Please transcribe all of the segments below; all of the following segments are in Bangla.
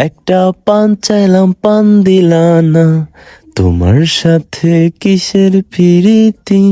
একটা পান চাইলাম পান দিলা না, তোমার সাথে কিসের প্রীতি।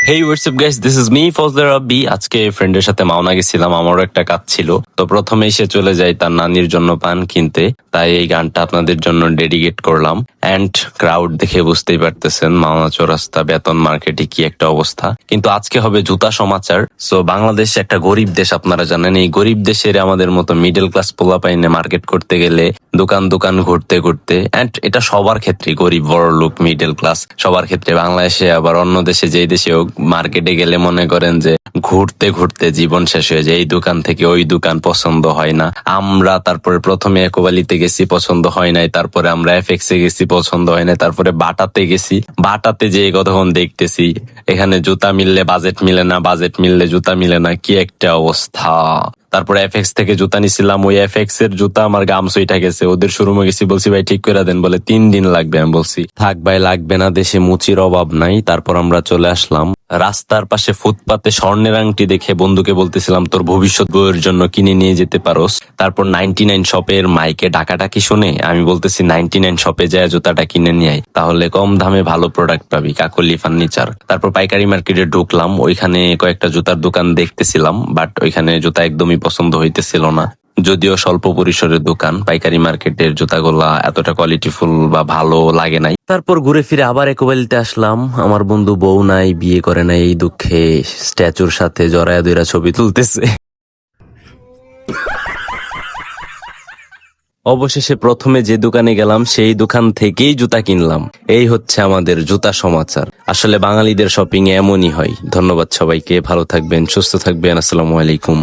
Hey WhatsApp guys, this is me Fazle Rabbi. আজকে ফ্রেন্ডের সাথে মাওনা গেছিলাম, আমারও একটা কাজ ছিল। তো প্রথমেই সে চলে যায় তার নানির জন্য পান কিনতে, তাই এই গানটা আপনাদের জন্য ডেডিকেট করলাম। অ্যান্ড ক্রাউড দেখে বুঝতেই পারতেছেন মাওনা চৌরাস্তা বেতন মার্কেটে কি একটা অবস্থা। কিন্তু আজকে হবে জুতা সমাচার। সো বাংলাদেশ একটা গরিব দেশ, আপনারা জানেন। এই গরিব দেশের আমাদের মতো মিডল ক্লাস পোলাপাইনে মার্কেট করতে গেলে দোকান দোকান ঘুরতে ঘুরতে, অ্যান্ড এটা সবার ক্ষেত্রে, গরিব বড় লোক মিডল ক্লাস সবার ক্ষেত্রে, বাংলাদেশে আবার অন্য দেশে যেই দেশে হোক, মার্কেটে গেলে মনে করেন যে ঘুরতে ঘুরতে জীবন শেষ হয়ে যায়। এই দোকান থেকে ওই দোকান পছন্দ হয় না। আমরা তারপরে প্রথমে একোবালিতে গেছি, পছন্দ হয় নাই। তারপরে আমরা এফএক্স এ গেছি, পছন্দ হয় নাই। তারপরে বাটাতে গেছি, বাটাতে যে কতক্ষণ দেখতেছি এখানে জুতা মিললে বাজেট মিলে না, বাজেট মিললে জুতা মিলে না, কি একটা অবস্থা। তারপরে এফএক্স থেকে জুতা নিছিলাম, ওই এফএক্স এর জুতা আমার গাম সুইটা গেছে। ওদের শোরুমে গেছি, বলছি ভাই ঠিক করে দেন, বলে 3 দিন লাগবে। আমি বলছি থাক ভাই, লাগবে না, দেশে মুচির অভাব নাই। তারপর আমরা চলে আসলাম রাস্তার পাশে ফুটপাতে স্বর্ণের আংটি দেখে বন্ধুকে বলতেছিলাম তোর ভবিষ্যৎ বউয়ের জন্য কিনে নিয়ে যেতে পারোস। তারপর 99 শপের মাইকে ডাকাডাকি শুনে আমি বলতেছি 99 শপে যায় জুতাটা কিনে নিয়ে আয়, তাহলে কম দামে ভালো প্রোডাক্ট পাবি, কাকলি ফার্নিচার। তারপর পাইকারি মার্কেটে ঢুকলাম, ওইখানে কয়েকটা জুতার দোকান দেখতেছিলাম, বাট ওইখানে জুতা একদমই পছন্দ হইতেছিল না। যদিও স্বল্প পরিসরের দোকান, পাইকারি মার্কেটের জুতাগুলা এতটা কোয়ালিটিফুল বা ভালো লাগে নাই। তারপর ঘুরে ফিরে আবার একোবালিতে আসলাম। আমার বন্ধু বউ নাই, বিয়ে করে নাই, এই দুঃখে স্ট্যাচুর সাথে জড়ায়া দুইরা ছবি তুলতেছে। অবশেষে প্রথমে যে দোকানে গেলাম সেই দোকান থেকেই জুতা কিনলাম। এই হচ্ছে আমাদের জুতা সমাচার। আসলে বাঙালিদের শপিং এমনই হয়। ধন্যবাদ সবাইকে, ভালো থাকবেন, সুস্থ থাকবেন, আসসালামু আলাইকুম।